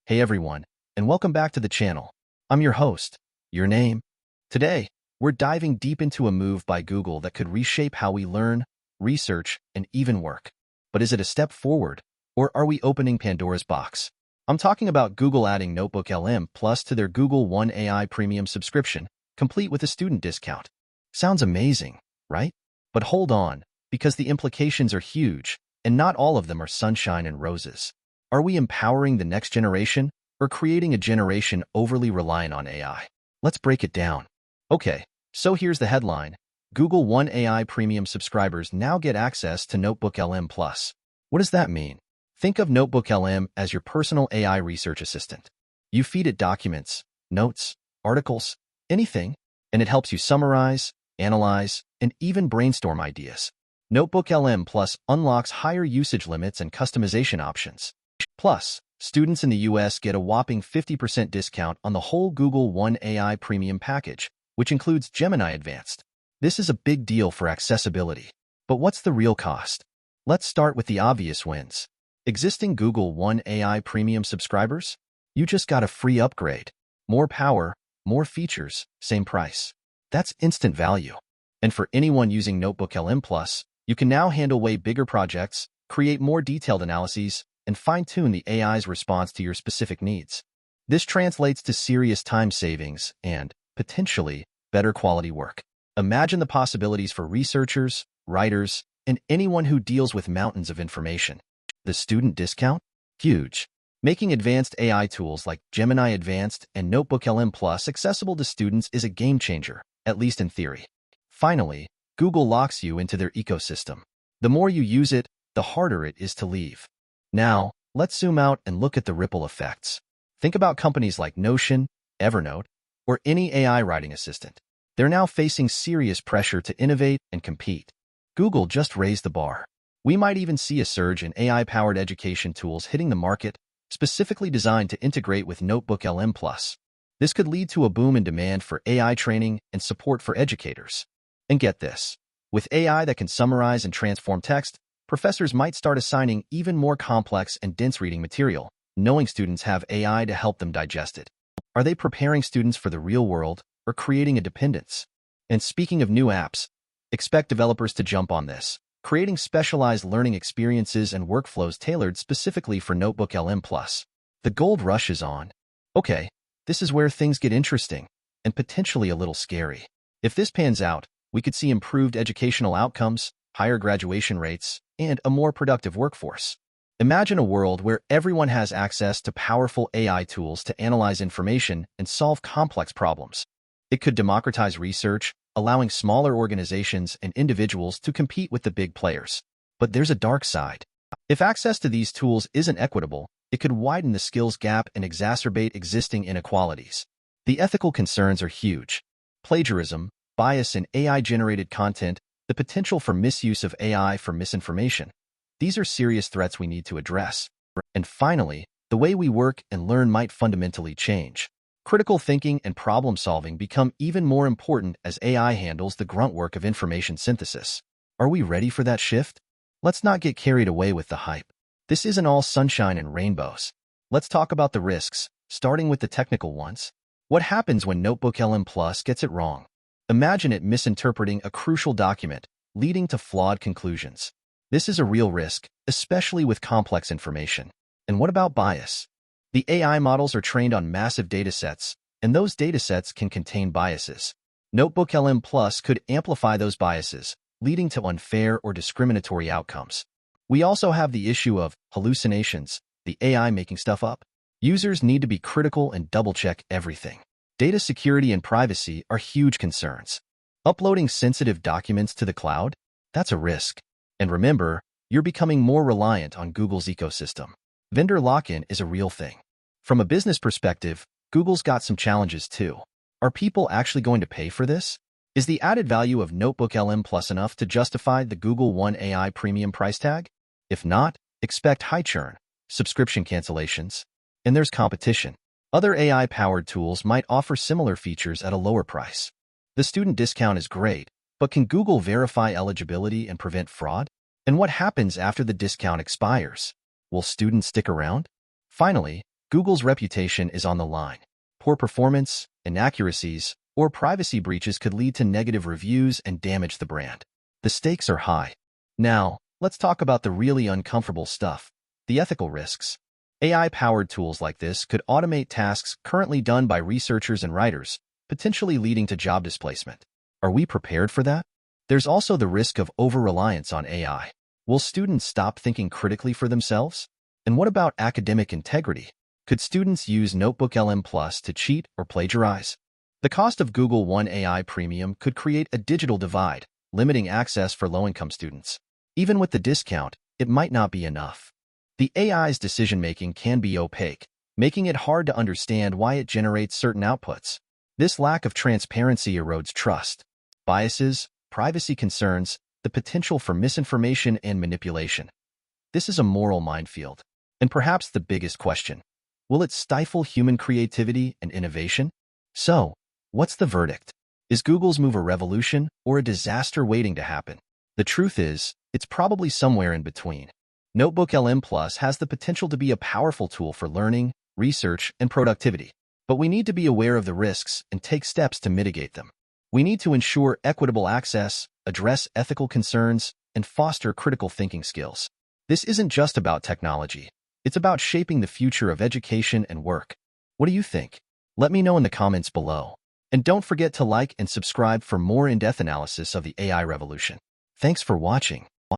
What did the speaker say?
Hey everyone, and welcome back to the channel. I'm your host. Your name? Today, we're diving deep into a move by Google that could reshape how we learn, research, and even work. But is it a step forward, or are we opening Pandora's box? I'm talking about Google adding NotebookLM Plus to their Google One AI Premium subscription, complete with a student discount. Sounds amazing, right? But hold on, because the implications are huge, and not all of them are sunshine and roses. Are we empowering the next generation or creating a generation overly reliant on AI? Let's break it down. Okay, so here's the headline. Google One AI Premium subscribers now get access to NotebookLM Plus. What does that mean? Think of NotebookLM as your personal AI research assistant. You feed it documents, notes, articles, anything, and it helps you summarize, analyze, and even brainstorm ideas. NotebookLM Plus unlocks higher usage limits and customization options. Plus, students in the US get a whopping 50% discount on the whole Google One AI Premium package, which includes Gemini Advanced. This is a big deal for accessibility. But what's the real cost? Let's start with the obvious wins. Existing Google One AI Premium subscribers? You just got a free upgrade. More power, more features, same price. That's instant value. And for anyone using NotebookLM Plus, you can now handle way bigger projects, create more detailed analyses, and fine-tune the AI's response to your specific needs. This translates to serious time savings and, potentially, better quality work. Imagine the possibilities for researchers, writers, and anyone who deals with mountains of information. The student discount? Huge. Making advanced AI tools like Gemini Advanced and NotebookLM Plus accessible to students is a game changer, at least in theory. Finally, Google locks you into their ecosystem. The more you use it, the harder it is to leave. Now, let's zoom out and look at the ripple effects. Think about companies like Notion, Evernote, or any AI writing assistant. They're now facing serious pressure to innovate and compete. Google just raised the bar. We might even see a surge in AI-powered education tools hitting the market, specifically designed to integrate with NotebookLM Plus. This could lead to a boom in demand for AI training and support for educators. And get this, with AI that can summarize and transform text, professors might start assigning even more complex and dense reading material, knowing students have AI to help them digest it. Are they preparing students for the real world or creating a dependence? And speaking of new apps, expect developers to jump on this, creating specialized learning experiences and workflows tailored specifically for NotebookLM Plus. The gold rush is on. Okay, this is where things get interesting and potentially a little scary. If this pans out, we could see improved educational outcomes, higher graduation rates, and a more productive workforce. Imagine a world where everyone has access to powerful AI tools to analyze information and solve complex problems. It could democratize research, allowing smaller organizations and individuals to compete with the big players. But there's a dark side. If access to these tools isn't equitable, it could widen the skills gap and exacerbate existing inequalities. The ethical concerns are huge. Plagiarism, bias in AI-generated content, the potential for misuse of AI for misinformation. These are serious threats we need to address. And finally, the way we work and learn might fundamentally change. Critical thinking and problem-solving become even more important as AI handles the grunt work of information synthesis. Are we ready for that shift? Let's not get carried away with the hype. This isn't all sunshine and rainbows. Let's talk about the risks, starting with the technical ones. What happens when NotebookLM Plus gets it wrong? Imagine it misinterpreting a crucial document, leading to flawed conclusions. This is a real risk, especially with complex information. And what about bias? The AI models are trained on massive datasets, and those datasets can contain biases. NotebookLM Plus could amplify those biases, leading to unfair or discriminatory outcomes. We also have the issue of hallucinations, the AI making stuff up. Users need to be critical and double-check everything. Data security and privacy are huge concerns. Uploading sensitive documents to the cloud? That's a risk. And remember, you're becoming more reliant on Google's ecosystem. Vendor lock-in is a real thing. From a business perspective, Google's got some challenges too. Are people actually going to pay for this? Is the added value of NotebookLM Plus enough to justify the Google One AI Premium price tag? If not, expect high churn, subscription cancellations, and there's competition. Other AI-powered tools might offer similar features at a lower price. The student discount is great, but can Google verify eligibility and prevent fraud? And what happens after the discount expires? Will students stick around? Finally, Google's reputation is on the line. Poor performance, inaccuracies, or privacy breaches could lead to negative reviews and damage the brand. The stakes are high. Now, let's talk about the really uncomfortable stuff, the ethical risks. AI-powered tools like this could automate tasks currently done by researchers and writers, potentially leading to job displacement. Are we prepared for that? There's also the risk of over-reliance on AI. Will students stop thinking critically for themselves? And what about academic integrity? Could students use NotebookLM Plus to cheat or plagiarize? The cost of Google One AI Premium could create a digital divide, limiting access for low-income students. Even with the discount, it might not be enough. The AI's decision-making can be opaque, making it hard to understand why it generates certain outputs. This lack of transparency erodes trust. Biases, privacy concerns, the potential for misinformation and manipulation. This is a moral minefield. And perhaps the biggest question: will it stifle human creativity and innovation? So, what's the verdict? Is Google's move a revolution or a disaster waiting to happen? The truth is, it's probably somewhere in between. NotebookLM Plus has the potential to be a powerful tool for learning, research, and productivity. But we need to be aware of the risks and take steps to mitigate them. We need to ensure equitable access, address ethical concerns, and foster critical thinking skills. This isn't just about technology. It's about shaping the future of education and work. What do you think? Let me know in the comments below. And don't forget to like and subscribe for more in-depth analysis of the AI revolution. Thanks for watching.